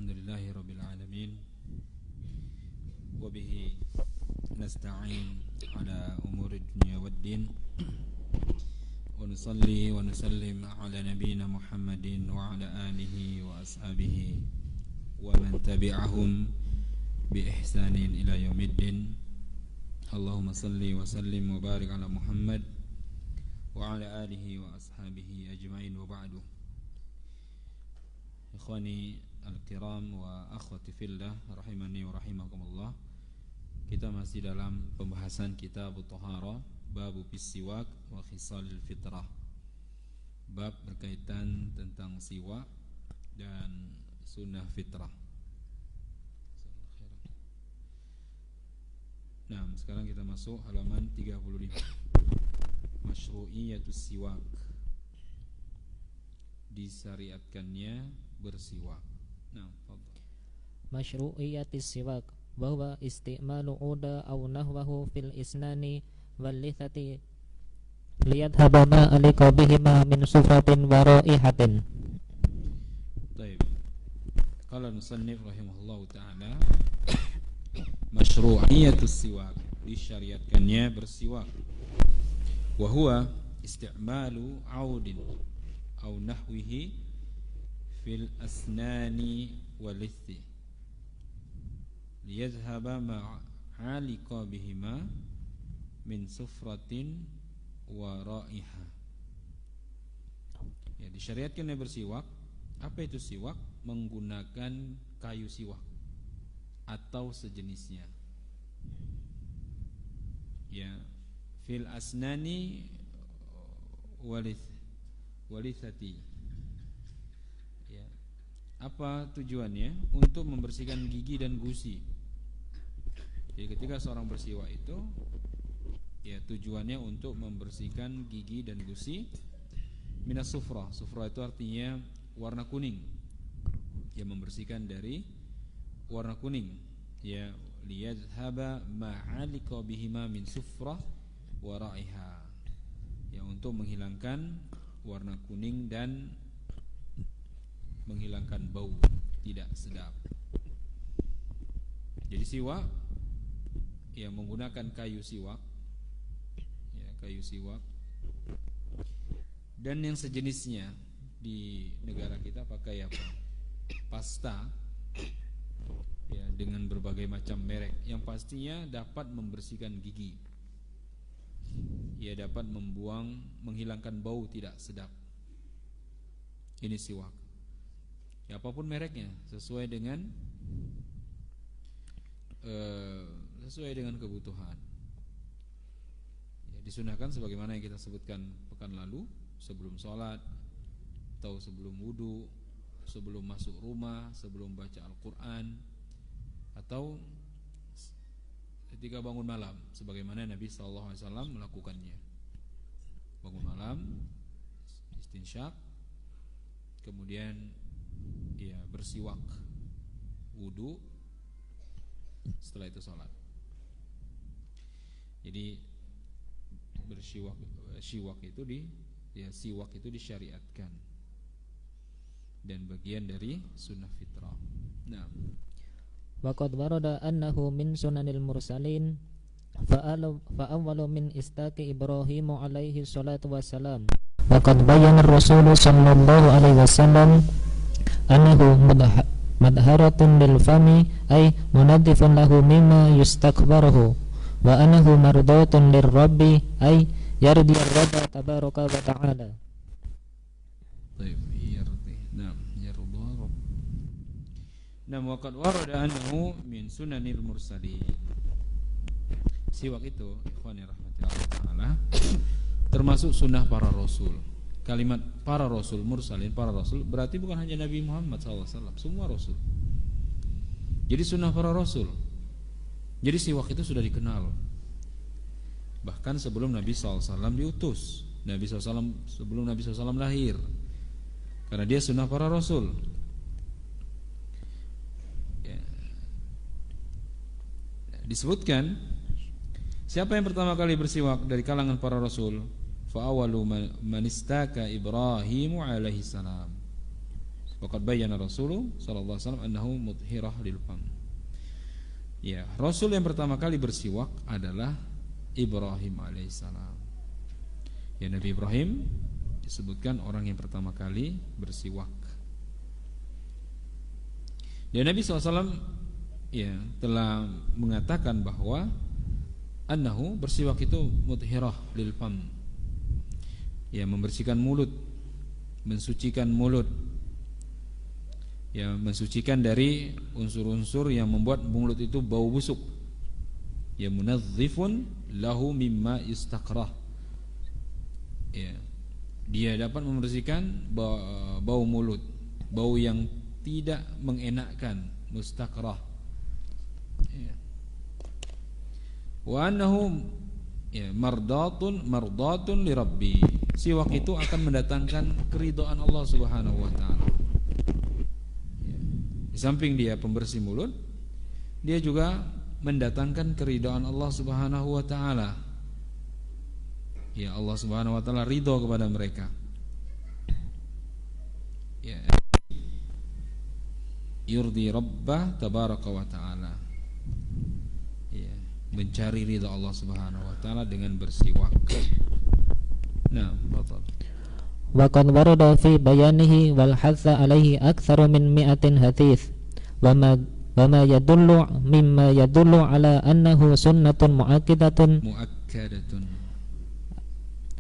Alhamdulillahi Rabbil Alamin. Wabihi nasta'in ala umuri dunya waddin. Wa nusalli wa nusallim ala nabiyyina Muhammadin wa ala alihi wa ashabihi wa man tabi'ahum bi ihsanin ila yaumiddin. Allahumma salli wa sallim wa barik ala Muhammad wa ala alihi wa ashabihi ajma'in, wa ba'du. Ikhwani al-kiram wa akhwati fillah rahimani wa rahimakumullah. Kita masih dalam pembahasan kitab Thahara, bab siwak wa khisalil fitrah. Bab berkaitan tentang siwak dan sunnah fitrah. Nah, sekarang kita masuk halaman 35. Masyru'iyatus siwak, disyariatkannya bersiwak. Nah, fadhal. Masyru'iyatis siwak wa huwa isti'malu uda aw nahwahu fil isnani wal lithati liyadhhaba ma alika bihima min sufratin wa raihatin. Baik. Qala al-musannif rahimahullahu ta'ala, masyru'iyatus siwak, disyariatkannya bersiwak. Wa huwa isti'malu audin aw nahwihi fil asnani wal lithi liyadhhaba ma 'alika bihima min sufratin wa raihah. Ya, disyariatkannya bersiwak. Apa itu siwak? Menggunakan kayu siwak atau sejenisnya. Ya, fil asnani walithati. Ya. Apa tujuannya? Untuk membersihkan gigi dan gusi. Jadi ketika seorang bersiwak itu, ya, tujuannya untuk membersihkan gigi dan gusi. Minas sufrah. Sufrah itu artinya warna kuning. Ya, membersihkan dari warna kuning. Ya, liyadhhaba ma'alika bihima min sufrah wa raiha. Ya, untuk menghilangkan warna kuning dan menghilangkan bau tidak sedap. Jadi siwak, ya, menggunakan kayu siwak, ya, kayu siwak dan yang sejenisnya. Di negara kita pakai apa? Pasta, ya, dengan berbagai macam merek yang pastinya dapat membersihkan gigi. Ya, dapat menghilangkan bau tidak sedap. Ini siwak. Ya, apapun mereknya, sesuai dengan kebutuhan. Ya, disunahkan sebagaimana yang kita sebutkan pekan lalu, sebelum sholat atau sebelum wudu, sebelum masuk rumah, sebelum baca Al-Quran, atau ketika bangun malam, sebagaimana Nabi SAW melakukannya. Bangun malam, istinsyak, kemudian, ya, bersiwak, wudu, setelah itu sholat. Jadi siwak itu disyariatkan dan bagian dari sunnah fitrah. Nah, Wa qad warada annahu min sunanil mursalin fa awwalu min istaqi Ibrahim alaihi salatu wassalam. Wa qad bayyana ar-rasul sallallahu alaihi wasallam annahu madharatun lil fami ay munadhifun lahu mimma yustakbaruhu wa annahu mardatun lirabbi ay yardi ar-rabb tabaraka wa ta'ala. baik, Nah, waqad warada annahu min sunanil mursalin. Siwak itu, ikhwani rahmatullahi ta'ala, termasuk sunnah para rasul. Kalimat para rasul, mursalin, para rasul, berarti bukan hanya Nabi Muhammad SAW, semua rasul. Jadi sunnah para rasul. Jadi siwak itu sudah dikenal, bahkan sebelum Nabi SAW diutus, sebelum Nabi SAW lahir, karena dia sunnah para rasul. Disebutkan siapa yang pertama kali bersiwak dari kalangan para rasul? Fa awwalu man istaka Ibrahim alaihi salam. Waqad bayyana Rasulullah sallallahu alaihi wasallam annahu mudhirah lil fam. Ya, Rasul yang pertama kali bersiwak adalah Ibrahim alaihissalam. Ya, Nabi Ibrahim disebutkan orang yang pertama kali bersiwak. Dan Nabi SAW ya telah mengatakan bahwa annahu bersiwak itu mudhirah lil fam. Ya, membersihkan mulut, mensucikan mulut. Ya, mensucikan dari unsur-unsur yang membuat mulut itu bau busuk. Ya, munadzifun lahu mimma istakrah. Ya, dia dapat membersihkan bau mulut, bau yang tidak mengenakkan, mustakrah. Ya. Wa annahu ya mardatun li rabbi. Siwak itu akan mendatangkan keridhaan Allah Subhanahu wa taala. Di samping dia pembersih mulut, dia juga mendatangkan keridhaan Allah Subhanahu wa taala. Ya, Allah Subhanahu wa taala ridha kepada mereka. Ya. Yurdi rabbah tabaraka wa taala. Ya, mencari ridha Allah Subhanahu wa taala dengan bersiwak. Nah, betul. وقد ورد في بيانه والحث عليه أكثر من 100 حديث وما يدل مما يدل على أنه سنة مؤكدة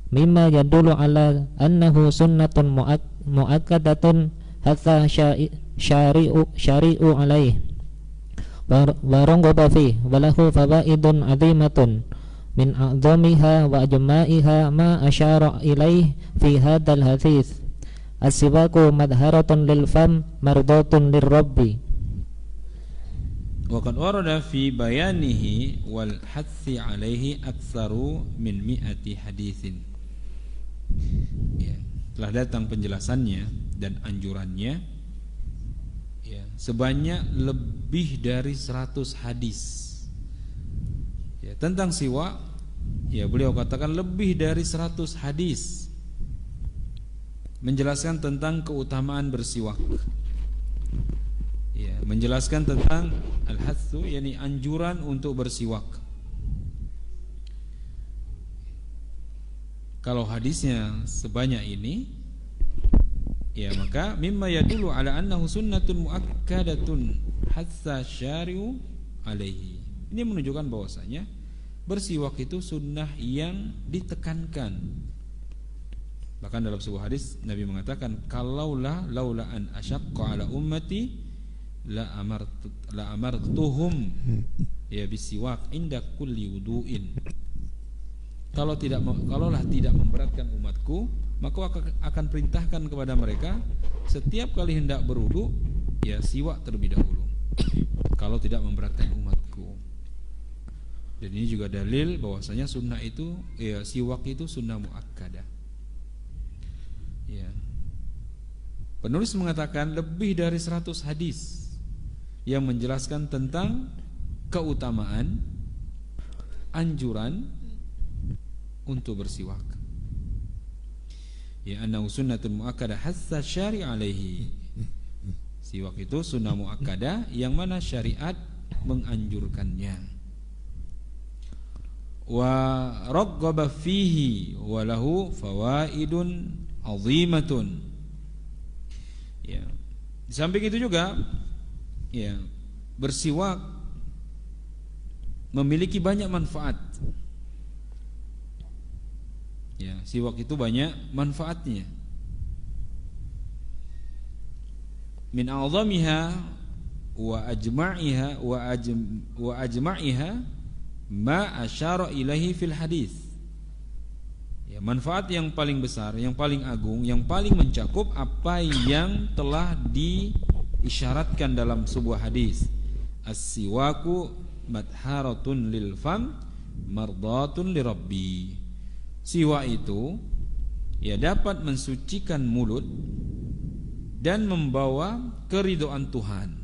مما يدل على أنه سنة مؤكدة حتى شارع عليه ورغب فيه وله فوائد عظيمة من أعظمها وأجمعها ما أشار إليه في هذا الحديث السواك مظهرة للفم مرضاة للرب. وقد ورد في بيانه والحث عليه أكثر من 100 حديث. Ya, telah datang penjelasannya dan anjurannya ya, sebanyak lebih dari 100 hadis. Ya, tentang siwak, ya beliau katakan lebih dari 100 hadis menjelaskan tentang keutamaan bersiwak. Ya, menjelaskan tentang al-hatsu, yakni anjuran untuk bersiwak. Kalau hadisnya sebanyak ini, ya maka mimma yadullu ala annahu sunnatun muakkadatun hatta syari'u alaihi. Ini menunjukkan bahwasanya bersiwak itu sunnah yang ditekankan. Bahkan dalam sebuah hadis Nabi mengatakan, laula an asyaqqa ala ummati la amartuhum ya bisiwak inda kulli wudu'in. Kalaulah tidak memberatkan umatku, maka akan perintahkan kepada mereka setiap kali hendak berwudu ya siwak terlebih dahulu. Kalau tidak memberatkan umatku. Dan ini juga dalil bahwasanya sunnah itu ya siwak itu sunnah muakkadah. Ya. Penulis mengatakan lebih dari 100 hadis yang menjelaskan tentang keutamaan anjuran untuk bersiwak. Ya, annahu sunnatun muakkadah hatta syari' alaihi. Siwak itu sunnah muakkadah yang mana syariat menganjurkannya. Wa raghaba fihi wa lahu fawaidun azimatun. Ya. Di samping itu juga ya, bersiwak memiliki banyak manfaat. Ya, siwak itu banyak manfaatnya. Min a'zamiha wa ajma'iha ma asyara ilahi fil hadis. Ya, manfaat yang paling besar, yang paling agung, yang paling mencakup apa yang telah diisyaratkan dalam sebuah hadis. As-siwaku madharatun lil fam mardatun lirabbi. Siwak itu ya dapat mensucikan mulut dan membawa keridhaan Tuhan.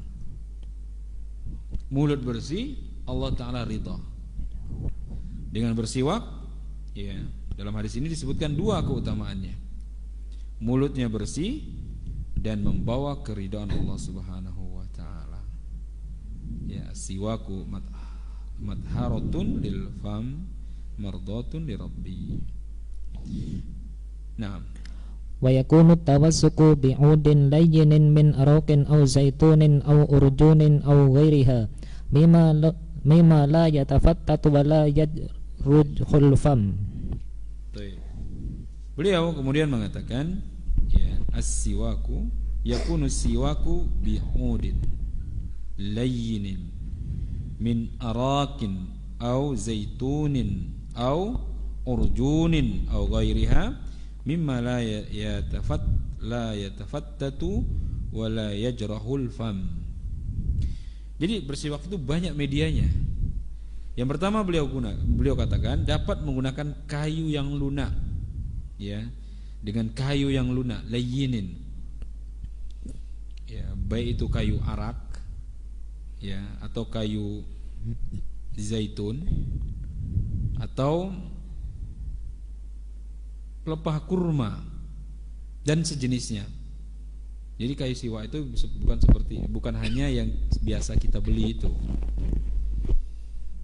Mulut bersih, Allah Ta'ala ridha. Dengan bersiwak, ya, dalam hadis ini disebutkan dua keutamaannya. Mulutnya bersih dan membawa keridhaan Allah Subhanahu wa taala. Ya, siwaku madharatun lil fam mardatun li rabbi. Nah, wa yakunu tawassuku bi'udin layyinin min araqin aw zaitunin aw urjunin aw ghairiha mimma la yatafattatu wa la yajrudul fam. Beliau kemudian mengatakan, ya, as-siwaku yakunu siwaku bi'udin layyinin min araqin aw zaitunin aw urjunin aw ghairiha mimma la yatafattatu wa la yajrahul fam. Jadi bersiwak itu banyak medianya. Yang pertama beliau katakan dapat menggunakan kayu yang lunak, ya, dengan kayu yang lunak, layyinin, ya, baik itu kayu arak, ya, atau kayu zaitun atau pelepah kurma dan sejenisnya. Jadi kayu siwak itu bukan hanya yang biasa kita beli itu.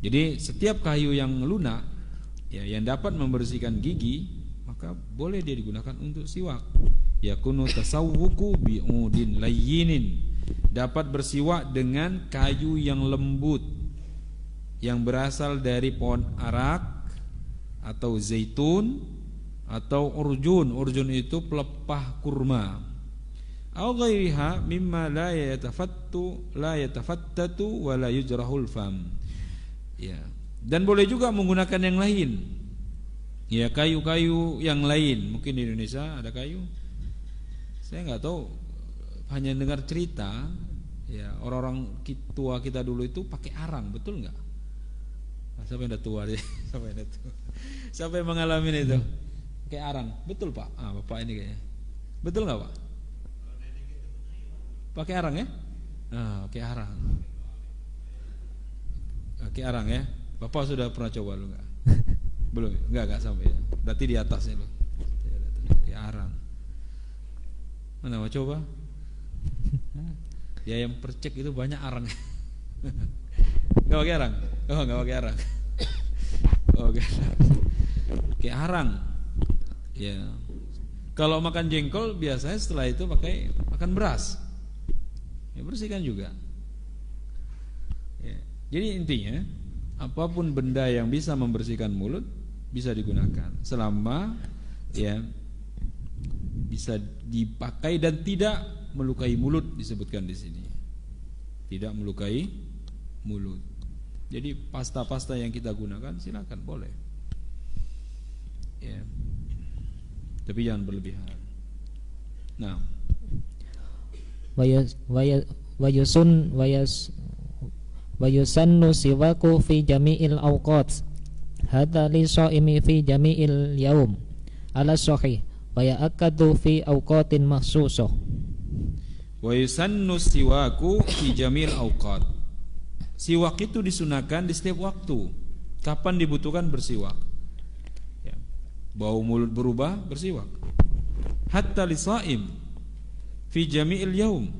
Jadi setiap kayu yang lunak, ya, yang dapat membersihkan gigi, maka boleh dia digunakan untuk siwak. Yakunu tasawwuku bi'udin layyinin, dapat bersiwak dengan kayu yang lembut yang berasal dari pohon arak atau zaitun atau urjun. Urjun itu pelepah kurma. Aw ghairiha mimma la yatafattatu wa la yujrahul fam. Ya. Dan boleh juga menggunakan yang lain. Ya, kayu-kayu yang lain. Mungkin di Indonesia ada kayu. Saya enggak tahu, hanya dengar cerita, ya, orang-orang tua kita dulu itu pakai arang, betul enggak? Nah, siapa yang udah tua deh? Siapa yang mengalami itu? Pakai arang, betul Pak? Bapak ini kayaknya. Betul enggak Pak? Pakai arang ya? Pakai arang. Pakai arang ya? Bapak sudah pernah coba lu enggak? Belum? Enggak sampai ya. Berarti di atasnya lu. Pakai arang. Mana mau coba? Ya, yang percek itu banyak arang. Enggak pakai arang? Oh, enggak pakai arang. Oke. Pakai arang. Ya. Kalau makan jengkol biasanya setelah itu makan beras. Ya, bersihkan juga. Ya. Jadi intinya apapun benda yang bisa membersihkan mulut bisa digunakan selama, ya, bisa dipakai dan tidak melukai mulut, disebutkan di sini. Tidak melukai mulut. Jadi pasta-pasta yang kita gunakan silakan boleh. Ya. Tapi jangan berlebihan. Nah, wayusannu siwaku fi jami'il awqat hadza li shaimi fi jami'il yaum ala sahih wa ya'akkadu fi awqatin mahsusah. Wayusannu siwaku fi jami'il awqat. Siwak itu disunahkan di setiap waktu. Kapan dibutuhkan bersiwak, ya. Bau mulut berubah, bersiwak. Hatta li shaim fi jami'il yaum.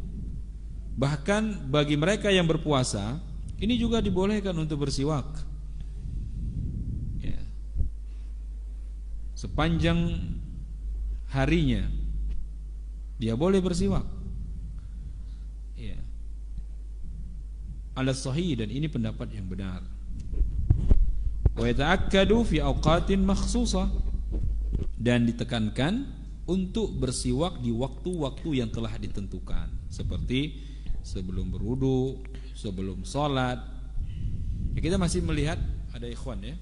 Bahkan bagi mereka yang berpuasa, ini juga dibolehkan untuk bersiwak, ya. Sepanjang harinya dia boleh bersiwak, ya. Ala sahih, dan ini pendapat yang benar. Wa yata'akkadu fi awqatin makhsusah, dan ditekankan untuk bersiwak di waktu-waktu yang telah ditentukan, seperti sebelum berwudu, sebelum sholat. Ya, kita masih melihat ada ikhwan, ya,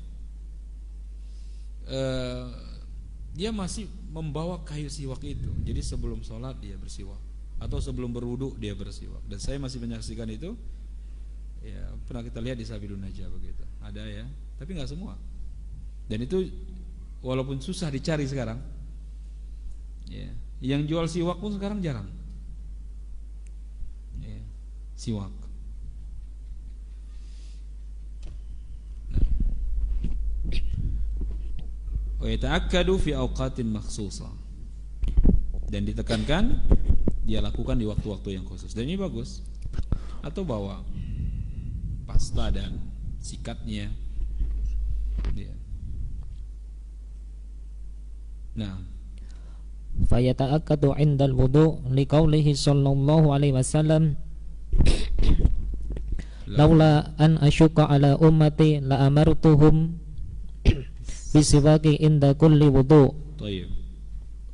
dia masih membawa kayu siwak itu. Jadi sebelum sholat dia bersiwak, atau sebelum berwudu dia bersiwak. Dan saya masih menyaksikan itu, ya, pernah kita lihat di Sabilun Najah begitu. Ada, ya, tapi nggak semua. Dan itu walaupun susah dicari sekarang, ya, yang jual siwak pun sekarang jarang, ya, siwak. Wa yata'akkadu fi awqatin makhsusah, dan ditekankan dia lakukan di waktu-waktu yang khusus, dan ini bagus. Atau bawa pasta dan sikatnya. Ya. Nah, fayata'akkadu 'indal wudu' liqaulihi sallallahu alaihi wasallam laula an asyqa ala ummati la amartuhum bisiwaki inda kulli wudu'. Baik.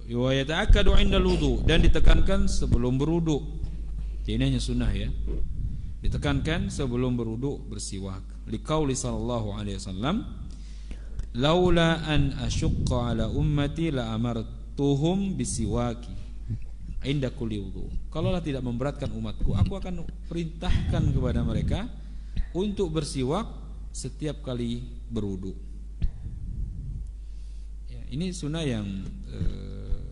Wa yata'akkadu 'indal wudu', dan ditekankan sebelum berwudu. Ini hanya sunnah ya. Ditekankan sebelum berwudu bersiwak. Liqauli sallallahu alaihi wasallam laula an asyqa ala ummati la amartuhum bisiwaki inda kulli wudu. Kalaulah tidak memberatkan umatku, aku akan perintahkan kepada mereka untuk bersiwak setiap kali berwudu. Ya, ini sunnah yang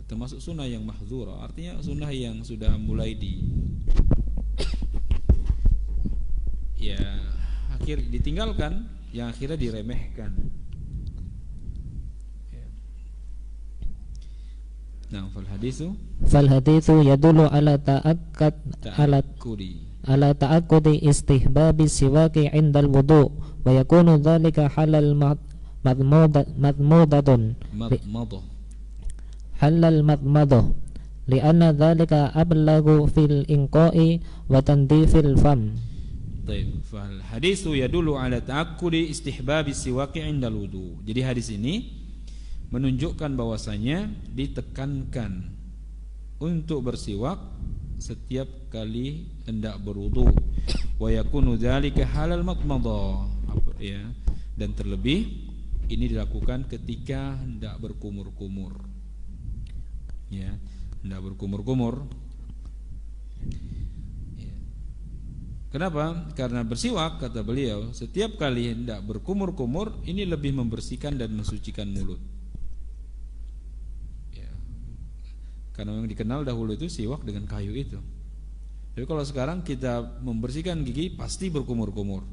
termasuk sunnah yang mahdzura, artinya sunnah yang sudah mulai ditinggalkan, yang akhirnya diremehkan. Nah, fal hadithu yadullu ala ta'akkudi istihbabi siwaki 'indal wudu' wa yakunu dhalika halal madmadah li'anna dhalika ablagu fil inqa'i wa tandifil fam. Baik, fal hadithu yadullu ala ta'akkudi istihbabi siwaki 'indal wudu'. Jadi hadis ini menunjukkan bahwasanya ditekankan untuk bersiwak setiap kali hendak berwudu. Wa yakunu dzalika halal madmadah, ya, dan terlebih ini dilakukan ketika hendak berkumur-kumur. Ya, hendak berkumur-kumur. Ya. Kenapa? Karena bersiwak, kata beliau, setiap kali hendak berkumur-kumur ini lebih membersihkan dan mensucikan mulut. Karena memang dikenal dahulu itu siwak dengan kayu itu. Tapi kalau sekarang kita membersihkan gigi pasti berkumur-kumur.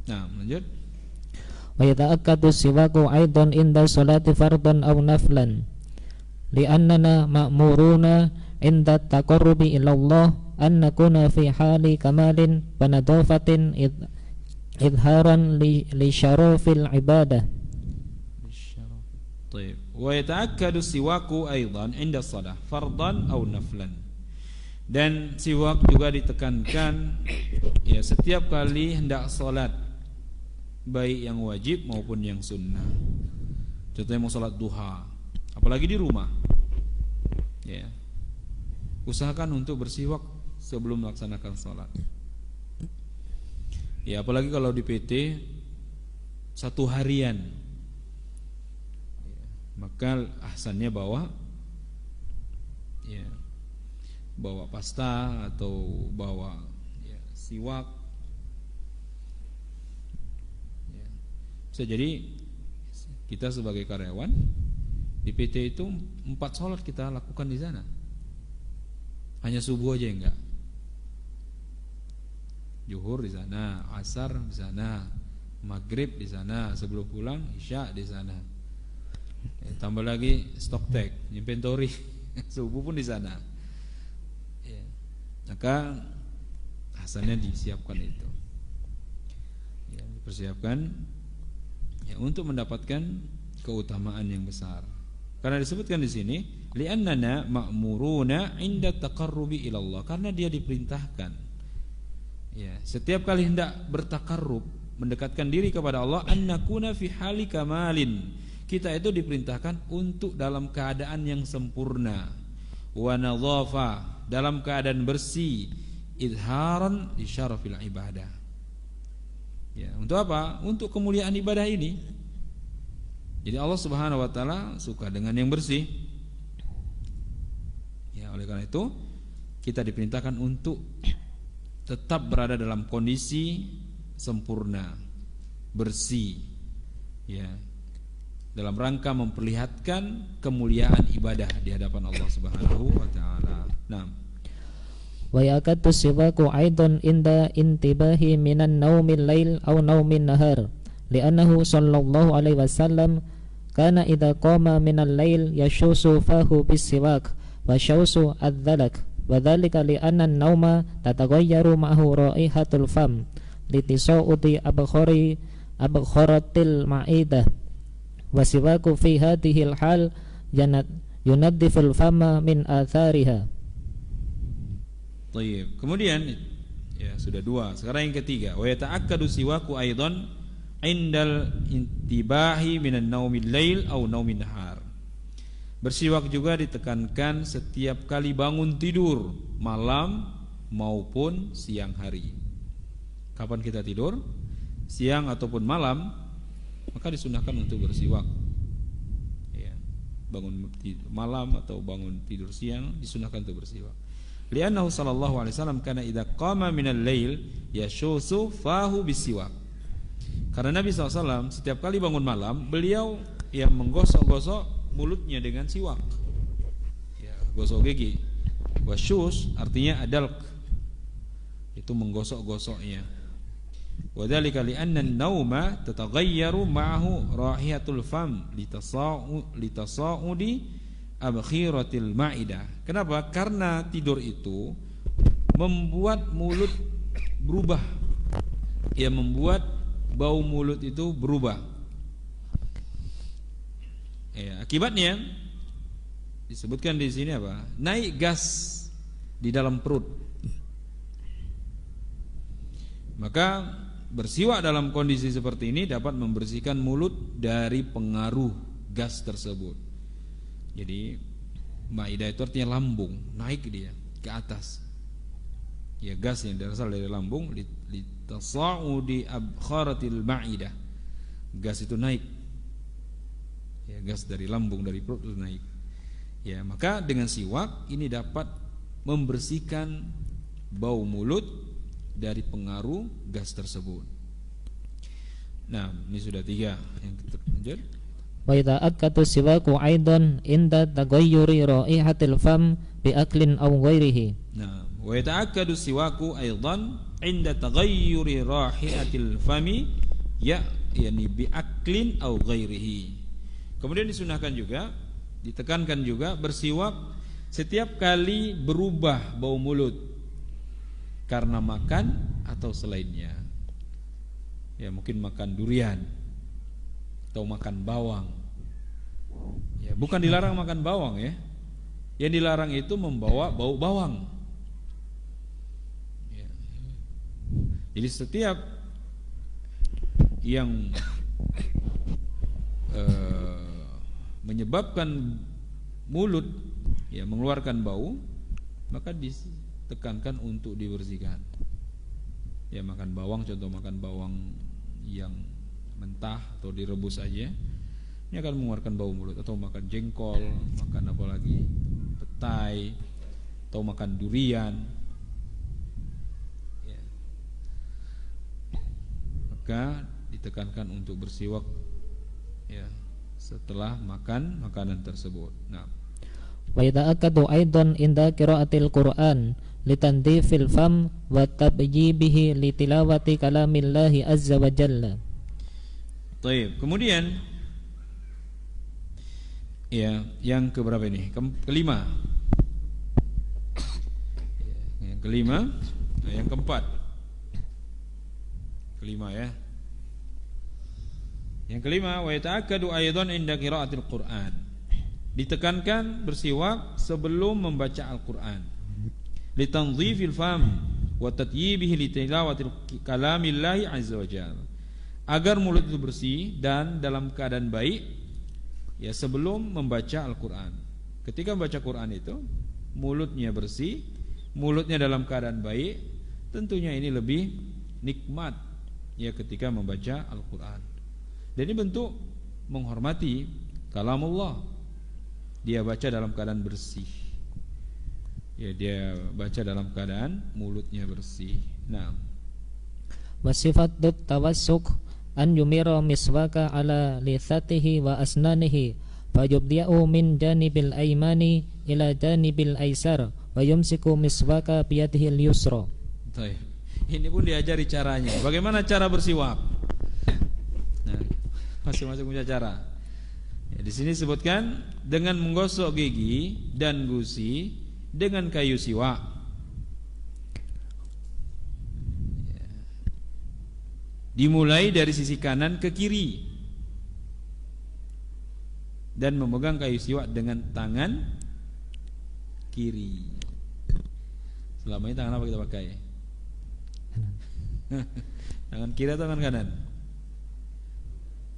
Nah, lanjut. Wa yata'akkadu siwaku aidan inda sholati fardhan aw naflan li'annana ma'muruna inda taqarrubi ila Allah an nakuna fi hali kamalin wa nadafatin idharan li syarafil ibadah. Wa yata'akkadu siwaku aidan inda shalah fardhan aw naflan. Dan siwak juga ditekankan ya setiap kali hendak salat, baik yang wajib maupun yang sunnah. Contohnya mau salat duha, apalagi di rumah. Ya. Usahakan untuk bersiwak sebelum melaksanakan salat. Ya, apalagi kalau di PT satu harian. Maka ahsannya bawa pasta atau bawa siwak. Ya. Bisa jadi kita sebagai karyawan di PT itu 4 sholat kita lakukan di sana. Hanya subuh aja enggak. Zuhur di sana, asar di sana, maghrib di sana, sebelum pulang isya di sana. Tambah lagi stock take, inventory, subuh pun di sana. Ya. Maka asalnya disiapkan itu, ya, dipersiapkan ya, untuk mendapatkan keutamaan yang besar. Karena disebutkan di sini, li'annana ma'muruna 'inda taqarrubi ila Allah, karena dia diperintahkan. Ya, setiap kali hendak bertakarrub, mendekatkan diri kepada Allah, an nakuna fi hali kamalin. Kita itu diperintahkan untuk dalam keadaan yang sempurna, wa nadhafa, dalam keadaan bersih, idharan li syarafil ibadah. Ya, untuk apa? Untuk kemuliaan ibadah ini. Jadi Allah Subhanahu wa taala suka dengan yang bersih. Ya, oleh karena itu kita diperintahkan untuk tetap berada dalam kondisi sempurna, bersih. Ya. Dalam rangka memperlihatkan kemuliaan ibadah di hadapan Allah Subhanahu wa taala. Naam. Wa yakatu siwaku aidan inda intibahi minan naumil lail aw naumin nahar li'annahu sallallahu alaihi wasallam kana idza qama minal lail yashusu fahu bis-siwak wa syausu adzalak wa dzalika li anna an-nauma tataghayyaru ma'ahu raihatul fam litisauti abkharatil ma'idah wa siwaku fi hadhil hal yunaddiful fama min athariha. Baik. Kemudian ya sudah dua. Sekarang yang ketiga, wa yata'akkadu siwaku aidan indal intibahi minan naumil lail au naumin nahar. Bersiwak juga ditekankan setiap kali bangun tidur malam maupun siang hari. Kapan kita tidur? Siang ataupun malam, maka disunahkan untuk bersiwak. Ya, bangun malam atau bangun tidur siang disunahkan untuk bersiwak. Li'annahu sallallahu alaihi wasallam kana idza qama minal lail yashusu fahu bisiwak. Karena Nabi SAW setiap kali bangun malam beliau yang menggosok-gosok mulutnya dengan siwak. Ya, gosok gigi. Wasyus artinya adalq, itu menggosok-gosoknya. Wa dzalika li'anna an-nauma tataghayyaru ma'ahu rahihatul fam litasa'udi abkhiratil ma'idah. Kenapa? Karena tidur itu membuat mulut berubah. Ya, membuat bau mulut itu berubah. Ya, akibatnya disebutkan di sini apa? Naik gas di dalam perut. Maka bersiwak dalam kondisi seperti ini dapat membersihkan mulut dari pengaruh gas tersebut. Jadi maidah itu artinya lambung, naik dia ke atas. Ya, gas yang berasal dari lambung litasa'udi abkharatil ma'idah. Gas itu naik. Ya, gas dari lambung, dari perut itu naik. Ya, maka dengan siwak ini dapat membersihkan bau mulut dari pengaruh gas tersebut. Nah, ini sudah 3 yang kita lanjut. Wa idza akatu siwaku aidan inda taghayyuri raihatil fam bi aklin aw ghairihi. Nah, wa yata'akkadu siwaku aidan inda taghayyuri rahihatil fami yani bi aklin aw ghairihi. Kemudian disunahkan juga, ditekankan juga bersiwak setiap kali berubah bau mulut karena makan atau selainnya. Ya, mungkin makan durian atau makan bawang. Ya, bukan dilarang makan bawang ya. Yang dilarang itu membawa bau bawang. Ya. Jadi setiap yang menyebabkan mulut ya mengeluarkan bau, maka ditekankan untuk dibersihkan. Ya, makan bawang, contoh makan bawang yang mentah atau direbus aja, ini akan mengeluarkan bau mulut. Atau makan jengkol, makan apa lagi, petai, atau makan durian ya. Maka ditekankan untuk bersiwak ya setelah makan makanan tersebut. Nah, Wa yata'akkadu aidan inda qiraatil Qur'an litandifil fam wa tabyibihi litilawati kalamillahi azza wa jalla. Baik, kemudian ya, yang keberapa ini? Kelima. Yang kelima, yang keempat. Kelima ya. Yang kelima, wa yata'akkadu aidan inda qiraatil Qur'an. Ditekankan bersiwak sebelum membaca Al-Qur'an. Litanzifil fam wa tatyibihi litilawatil kalamillahi azza wa jalla. Agar mulut itu bersih dan dalam keadaan baik ya sebelum membaca Al-Qur'an. Ketika membaca Qur'an itu mulutnya bersih, mulutnya dalam keadaan baik, tentunya ini lebih nikmat ya ketika membaca Al-Qur'an. Dan ini bentuk menghormati kalamullah. Dia baca dalam keadaan bersih. Ya, dia baca dalam keadaan mulutnya bersih. Nah, Wasifatut tawassuk an yumira miswaka ala lithatihi wa asnanihi fayubdi'u min janibil aymani ila janibil aysar wa yumsiku miswaka biyadihi al-yusra. baik. Ini pun diajari caranya. Bagaimana cara bersiwak? Nah, masing-masing punya cara. Di sini disebutkan dengan menggosok gigi dan gusi dengan kayu siwak. Dimulai dari sisi kanan ke kiri dan memegang kayu siwak dengan tangan kiri. Selama ini tangan apa kita pakai? Tangan kiri atau tangan kanan?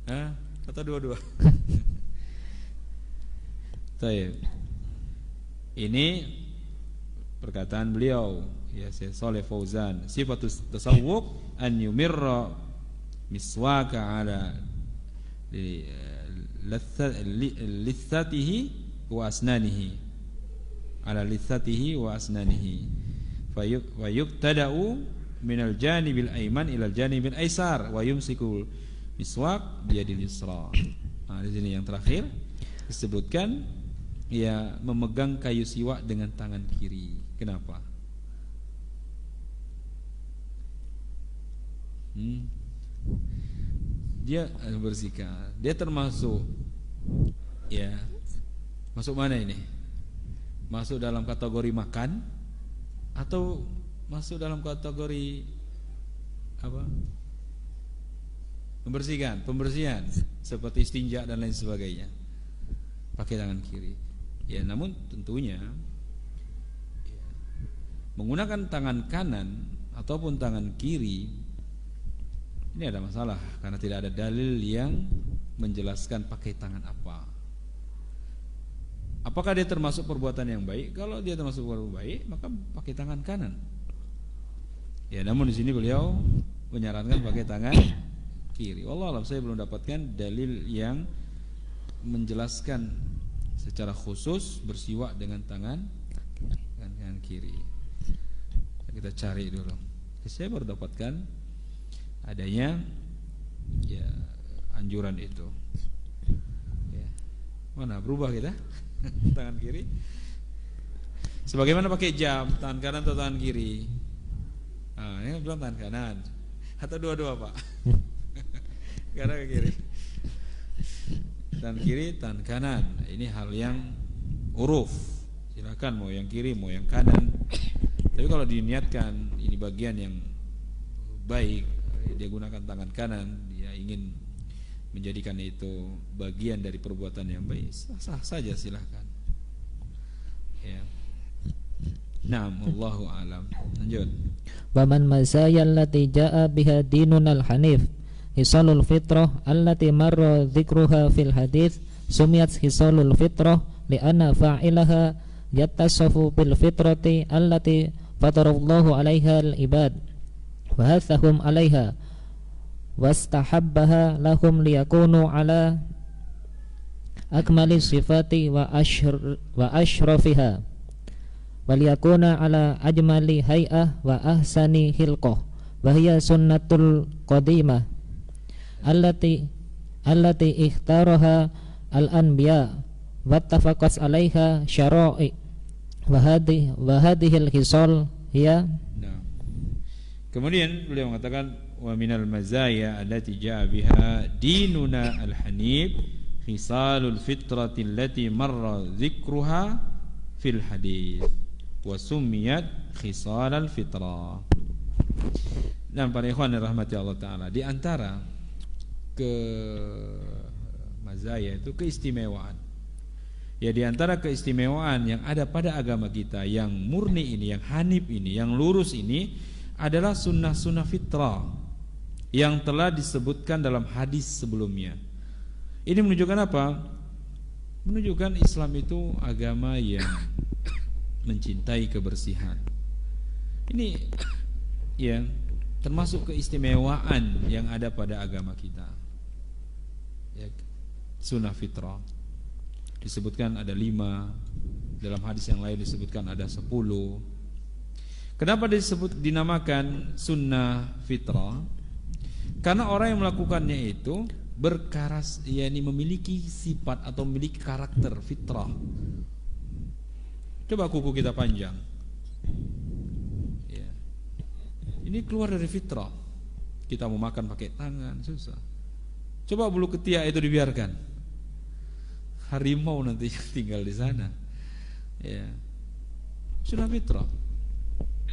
Hah? Atau dua-dua? Baik. Ini perkataan beliau, ya Syekh Shalih Fauzan, sifatus tasawwuk an yumirra miswaka ala lithatihi wa asnanihi, ala lithatihi wa asnanihi wa yuqtada'u minal janibil ayman ilal janibil aysar wa yumsikul miswak biyadil yusra. Nah, di sini yang terakhir disebutkan ya memegang kayu siwak dengan tangan kiri. Kenapa? Dia bersihkan. Dia termasuk ya masuk mana ini? Masuk dalam kategori makan atau masuk dalam kategori apa? Pembersihan seperti istinja dan lain sebagainya. Pakai tangan kiri. Ya, namun tentunya ya, menggunakan tangan kanan ataupun tangan kiri ini ada masalah karena tidak ada dalil yang menjelaskan pakai tangan apa. Apakah dia termasuk perbuatan yang baik? Kalau dia termasuk perbuatan baik, maka pakai tangan kanan. Ya, namun di sini beliau menyarankan pakai tangan kiri. Wallah alam, saya belum dapatkan dalil yang menjelaskan secara khusus bersiwak dengan tangan kiri. Kita cari dulu. Saya baru dapatkan adanya ya anjuran itu. Ya. Mana berubah kita? Tangan kiri. Sebagaimana pakai jam, tangan kanan atau tangan kiri? Nah, ini bilang tangan kanan. Atau dua-dua, Pak? Kanan ke kiri. Tangan kiri, tangan kanan. Ini hal yang uruf. Silakan mau yang kiri, mau yang kanan. Tapi kalau diniatkan ini bagian yang baik, dia gunakan tangan kanan, dia ingin menjadikan itu bagian dari perbuatan yang baik, sah saja, silahkan. Ya. Naam, wallahu alam. Lanjut. Waman mazaya allati jaa biha dinunal hanif hisalul fitrah allati marra dzikruha fil hadits sumiyat hisalul fitrah li'anna fa'ilaha yattasafu bil fitrati allati fatarallahu 'alaiha al-ibad wa hathahum 'alaiha wastahabbaha lahum liyakunu 'ala akmali sifati wa ashrafiha waliyakuna 'ala ajmali hay'ah wa ahsani hilqah wa hiya sunnatul qadimah allati ikhtaraha al-anbiya wattafaqat 'alaiha syara'i wa hadhihi al-hisal hiya. Kemudian beliau mengatakan wa minal mazaya allati jaa biha dinuna al-hanif khisalul fitrati allati marra dzikruha fil hadits wa summiyat khisalal fitrah. Dan para ikhwan yang rahmati Allah taala, di antara ke mazaya itu keistimewaan. Ya, di antara keistimewaan yang ada pada agama kita yang murni ini, yang hanif ini, yang lurus ini adalah sunnah-sunnah fitrah yang telah disebutkan dalam hadis sebelumnya. Ini menunjukkan apa? Menunjukkan Islam itu agama yang mencintai kebersihan. Ini ya termasuk keistimewaan yang ada pada agama kita. Ya, sunnah fitrah disebutkan ada 5, dalam hadis yang lain disebutkan ada 10. Kenapa dinamakan sunnah fitrah? Karena orang yang melakukannya itu yakni memiliki sifat atau memiliki karakter fitrah. Coba kuku kita panjang, ya. Ini keluar dari fitrah. Kita mau makan pakai tangan susah. Coba bulu ketiak itu dibiarkan, harimau nanti tinggal di sana. Ya. Sunnah fitrah.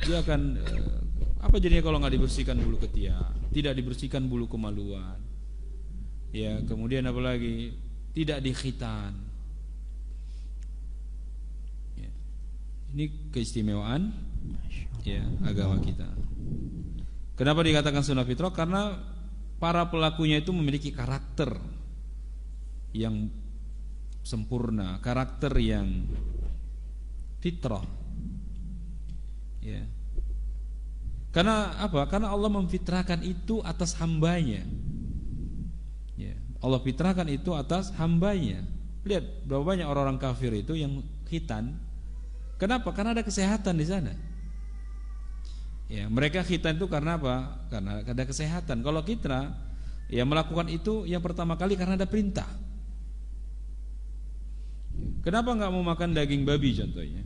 Dia akan apa jadinya kalau nggak dibersihkan bulu ketiak, tidak dibersihkan bulu kemaluan. Ya, kemudian apalagi tidak dikhitan. Ya. Ini keistimewaan ya agama kita. Kenapa dikatakan sunnah fitrah? Karena para pelakunya itu memiliki karakter yang sempurna, karakter yang fitrah. Ya. Karena apa? Karena Allah memfitrahkan itu atas hambanya. Ya. Allah fitrahkan itu atas hambanya. Lihat berapa banyak orang-orang kafir itu yang khitan. Kenapa? Karena ada kesehatan di sana. Ya, mereka khitan itu karena apa? Karena ada kesehatan. Kalau kita ya melakukan itu yang pertama kali karena ada perintah. Kenapa nggak mau makan daging babi contohnya?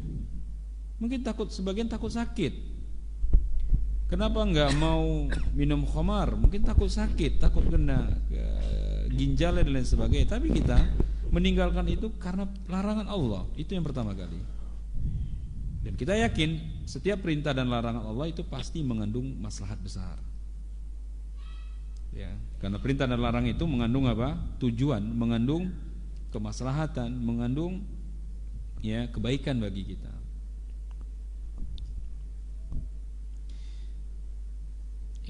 Mungkin sebagian takut sakit. Kenapa nggak mau minum khamar? Mungkin takut sakit, takut kena ginjal dan lain sebagainya. Tapi kita meninggalkan itu karena larangan Allah. Itu yang pertama kali. Dan kita yakin setiap perintah dan larangan Allah itu pasti mengandung maslahat besar. Ya, karena perintah dan larangan itu mengandung apa? Tujuan, mengandung kemaslahatan, mengandung ya kebaikan bagi kita.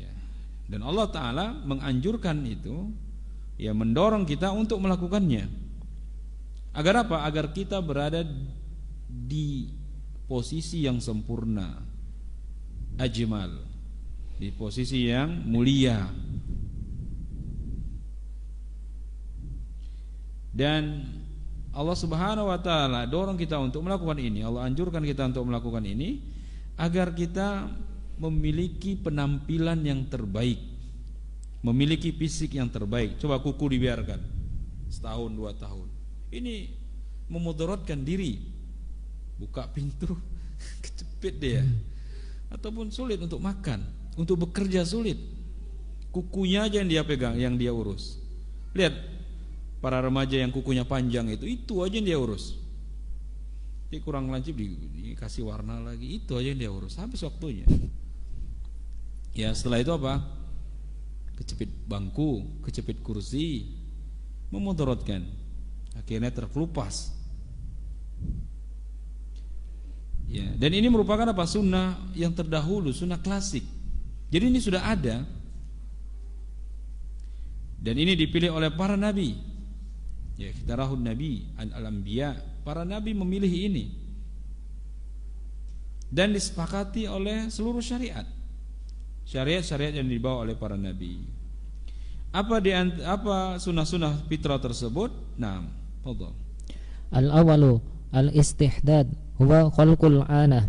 Ya. Dan Allah Ta'ala menganjurkan itu, ya mendorong kita untuk melakukannya. Agar apa? Agar kita berada di posisi yang sempurna, ajmal, di posisi yang mulia. Dan Allah Subhanahu wa taala dorong kita untuk melakukan ini. Allah anjurkan kita untuk melakukan ini agar kita memiliki penampilan yang terbaik, memiliki fisik yang terbaik. Coba kuku dibiarkan setahun 2 tahun. Ini memudaratkan diri. Buka pintu kecepit dia. Ataupun sulit untuk makan, untuk bekerja sulit. Kukunya aja yang dia pegang, yang dia urus. Lihat para remaja yang kukunya panjang itu aja yang dia urus. Dia kurang lancip dikasih warna lagi, itu aja yang dia urus. Habis waktunya. Ya setelah itu apa? Kecepit bangku, kecepit kursi, memudaratkan. Akhirnya terkelupas. Ya, dan ini merupakan apa? Sunnah yang terdahulu, sunnah klasik. Jadi ini sudah ada. Dan ini dipilih oleh para nabi. Ya, khitarahun nabi al-anbiya, para nabi memilih ini. Dan disepakati oleh seluruh syariat. Syariat-syariat yang dibawa oleh para nabi. Apa sunnah-sunnah fitrah tersebut? Nah, fadhal. Al-awalu al-istihdad huwa khalqul anah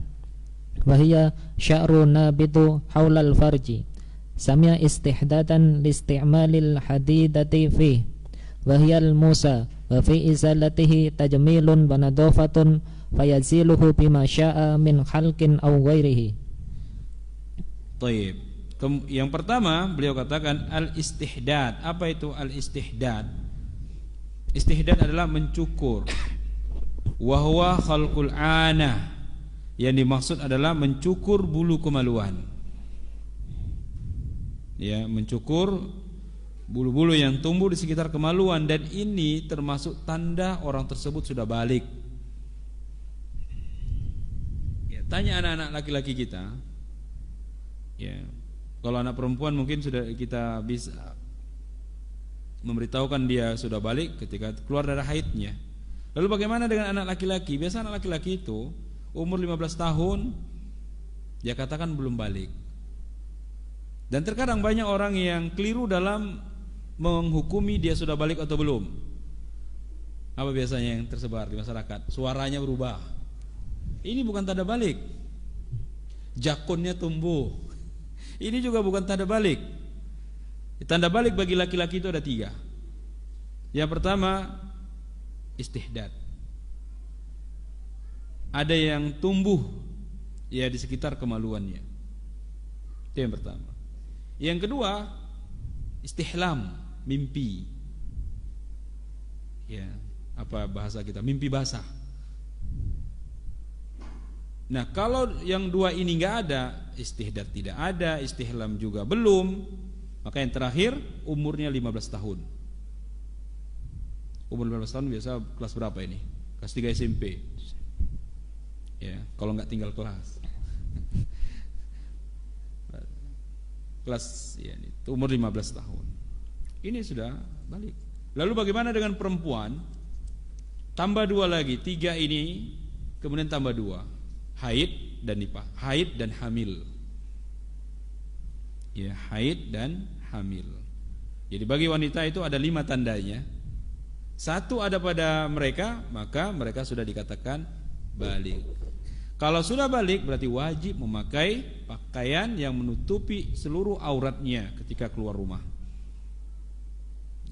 wa hiya sya'ru nabitu haulal farji samia istihdadan liisti'malil hadidati fi wa hiya al-musa wa fi izalatihi tajmilun wa nadafatun fayaziluhu bima sya'a min khalqin aw ghairihi. Taib. Yang pertama beliau katakan al-istihdad. Apa itu al-istihdad? Istihdad adalah mencukur. Wa huwa khalqul anah. Yang dimaksud adalah mencukur bulu kemaluan. Ya, mencukur bulu-bulu yang tumbuh di sekitar kemaluan, dan ini termasuk tanda orang tersebut sudah balik. Ya, tanya anak-anak laki-laki kita. Ya, kalau anak perempuan mungkin sudah kita bisa memberitahukan dia sudah balik ketika keluar darah haidnya. Lalu bagaimana dengan anak laki-laki? Biasa anak laki-laki itu umur 15 tahun dia katakan belum balik. Dan terkadang banyak orang yang keliru dalam menghukumi dia sudah balik atau belum. Apa biasanya yang tersebar di masyarakat? Suaranya berubah. Ini bukan tanda balik. Jakunnya tumbuh. Ini juga bukan tanda balik. Tanda balik bagi laki-laki itu ada 3. Yang pertama, istihdad. Ada yang tumbuh ya di sekitar kemaluannya. Itu yang pertama. Yang kedua, istihlam, mimpi. Ya, apa bahasa kita, mimpi basah. Nah, kalau yang dua ini nggak ada, istihdad tidak ada, istihlam juga belum, maka yang terakhir umurnya 15 tahun. Umur 15 tahun biasa kelas berapa ini? Kelas 3 SMP. Ya, kalau nggak tinggal kelas. Kelas ya, itu umur 15 tahun. Ini sudah balik. Lalu bagaimana dengan perempuan? Tambah 2 lagi, 3 ini kemudian tambah 2. Haid dan nifas, haid dan hamil. Ya, haid dan hamil. Jadi bagi wanita itu ada 5 tandanya. 1 ada pada mereka, maka mereka sudah dikatakan balik. Kalau sudah balik berarti wajib memakai pakaian yang menutupi seluruh auratnya ketika keluar rumah.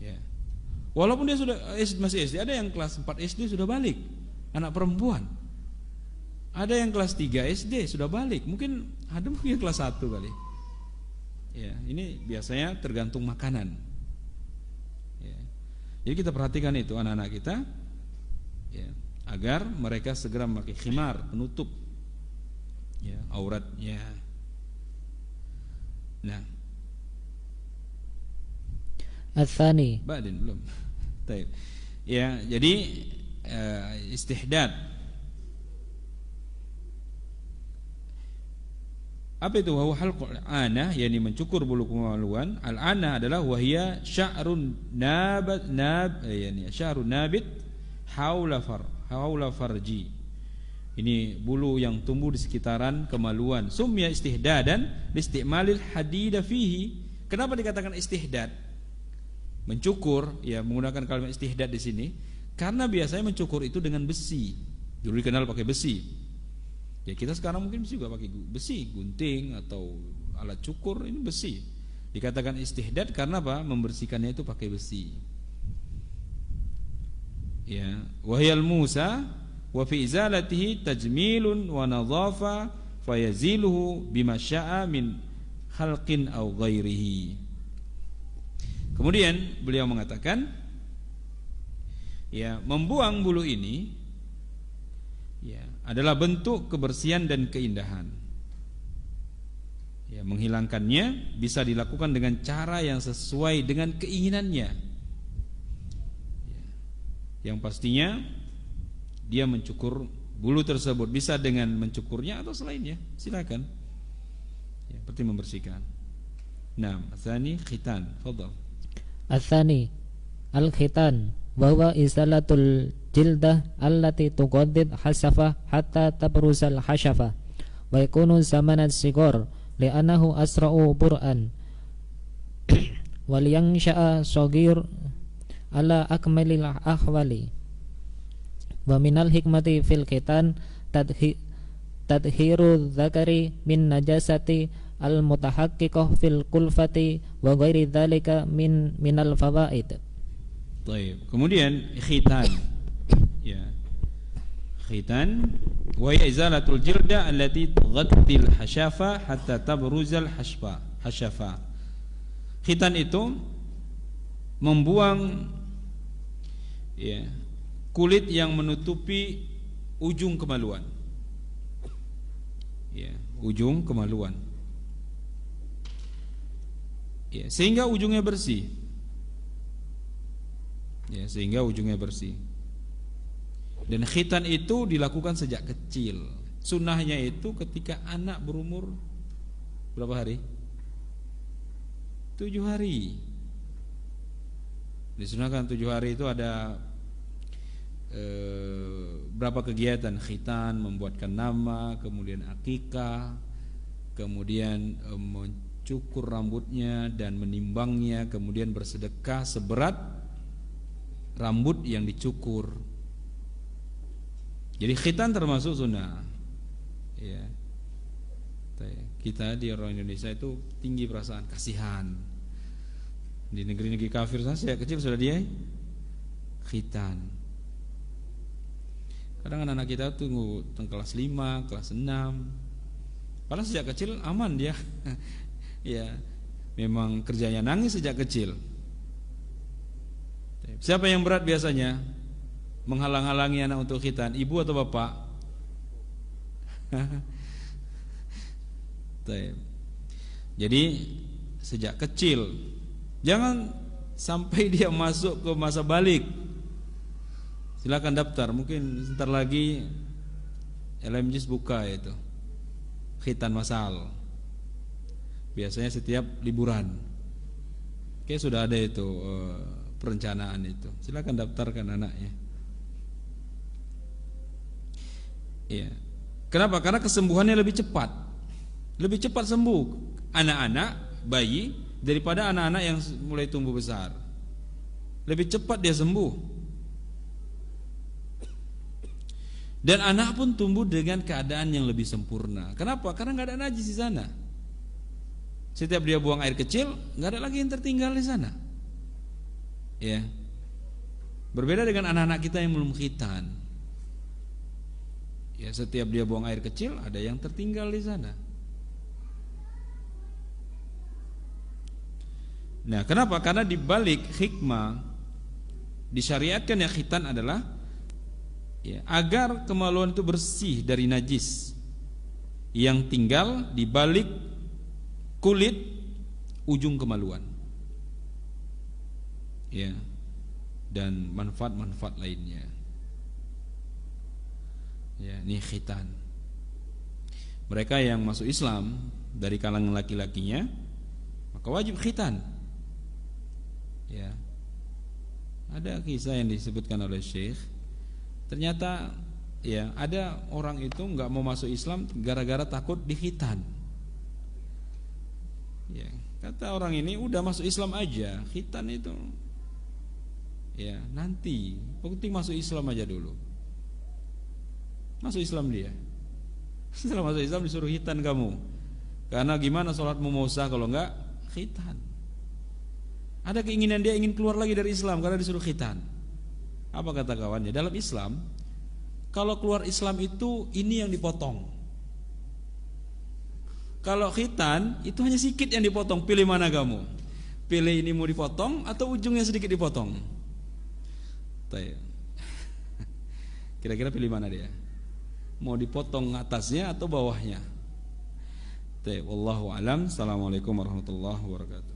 Ya. Walaupun dia sudah masih SD, ada yang kelas 4 SD sudah balik, anak perempuan. Ada yang kelas 3 SD sudah balik, mungkin ada mungkin kelas 1 kali. Ya, ini biasanya tergantung makanan. Ya. Jadi kita perhatikan itu anak-anak kita, ya, agar mereka segera memakai khimar penutup ya, auratnya. Nah, Ats-tsani. Badin belum. Baik. Ya, jadi istihdad. Apa itu? Wa halqul anah, yakni mencukur bulu kemaluan. Al-anah adalah wahia sya'run yakni sya'run nabit haula farji. Ini bulu yang tumbuh di sekitaran kemaluan. Sumya istihdadan liistimalil hadida fihi. Kenapa dikatakan istihdad? Mencukur, ya menggunakan kalimat istihdad di sini karena biasanya mencukur itu dengan besi. Dulu dikenal pakai besi. Ya kita sekarang mungkin juga pakai besi, gunting atau alat cukur, ini besi. Dikatakan istihdad karena apa? Membersihkannya itu pakai besi. Ya, wahyal Musa wa fi izalatihi tajmilun wa nadhafa fayaziluhu bima syaa min khalqin aw ghairihi. Kemudian beliau mengatakan, ya, membuang bulu ini ya adalah bentuk kebersihan dan keindahan. Ya, menghilangkannya bisa dilakukan dengan cara yang sesuai dengan keinginannya. Ya, yang pastinya dia mencukur bulu tersebut, bisa dengan mencukurnya atau selainnya, silakan. Ya, seperti membersihkan. Nah, tsani khitan, fadhal. Ats-tsani al-khitan wa huwa izalatul jildah allati tuqaddid hasafah hatta tabruzal hashafa wa yakunu zamanat sigor li'annahu asra'u bur'an wal yansha'a shagir ala akmalil ahwali wa minal hikmati fil khitan tadhiru dzakari min najasati al mutahaqqiqah fil kulfati wa ghairi dzalika minal fawaid. Baik. Kemudian khitan. Ya. Khitan wa izalatul jilda allati tughaddi al-hashafa hatta tabruzal hashafa. Khitan itu membuang ya, kulit yang menutupi ujung kemaluan. Ya, ujung kemaluan. Ya, sehingga ujungnya bersih. Ya, sehingga ujungnya bersih. Dan khitan itu dilakukan sejak kecil. Sunnahnya itu ketika anak berumur berapa hari? 7 hari. Disunahkan 7 hari itu ada berapa kegiatan, khitan, membuatkan nama, kemudian akikah, kemudian mencukur rambutnya dan menimbangnya, kemudian bersedekah seberat rambut yang dicukur. Jadi khitan termasuk sunnah. Ya. Kita di orang Indonesia itu tinggi perasaan kasihan. Di negeri-negeri kafir saya kecil sudah dia khitan. Kadang anak-anak kita tunggu kelas 5, kelas 6. Padahal sejak kecil aman dia. Ya, memang kerjanya nangis sejak kecil. Siapa yang berat biasanya? menghalang-halangi anak untuk khitan? Ibu atau bapak? Jadi sejak kecil, jangan sampai dia masuk ke masa balik. Silakan daftar, mungkin sebentar lagi LMJIS buka itu khitan masal. Biasanya setiap liburan. Oke, sudah ada itu perencanaan itu. Silakan daftarkan anaknya. Iya. Kenapa? Karena kesembuhannya lebih cepat. Lebih cepat sembuh anak-anak, bayi daripada anak-anak yang mulai tumbuh besar. Lebih cepat dia sembuh. Dan anak pun tumbuh dengan keadaan yang lebih sempurna. Kenapa? Karena nggak ada najis di sana. Setiap dia buang air kecil, nggak ada lagi yang tertinggal di sana. Ya. Berbeda dengan anak-anak kita yang belum khitan. Ya, setiap dia buang air kecil, ada yang tertinggal di sana. Nah, kenapa? Karena di balik hikmah disyariatkan yang khitan adalah ya, agar kemaluan itu bersih dari najis yang tinggal di balik kulit ujung kemaluan. Ya. Dan manfaat-manfaat lainnya. Ya, ini khitan. Mereka yang masuk Islam dari kalangan laki-lakinya, maka wajib khitan. Ya. Ada kisah yang disebutkan oleh Syekh. Ternyata ya ada orang itu nggak mau masuk Islam gara-gara takut dikhitan. Ya, kata orang ini udah masuk Islam aja, khitan itu ya nanti, penting masuk Islam aja dulu. Masuk Islam dia. Setelah masuk Islam disuruh khitan kamu. Karena gimana sholatmu mau sah kalau enggak khitan? Ada keinginan dia ingin keluar lagi dari Islam karena disuruh khitan. Apa kata kawannya? Dalam Islam, kalau keluar Islam itu ini yang dipotong. Kalau khitan itu hanya sedikit yang dipotong. Pilih mana kamu? Pilih ini mau dipotong atau ujungnya sedikit dipotong? Kira-kira pilih mana dia? Mau dipotong atasnya atau bawahnya? Wallahu alam. Assalamualaikum warahmatullahi wabarakatuh.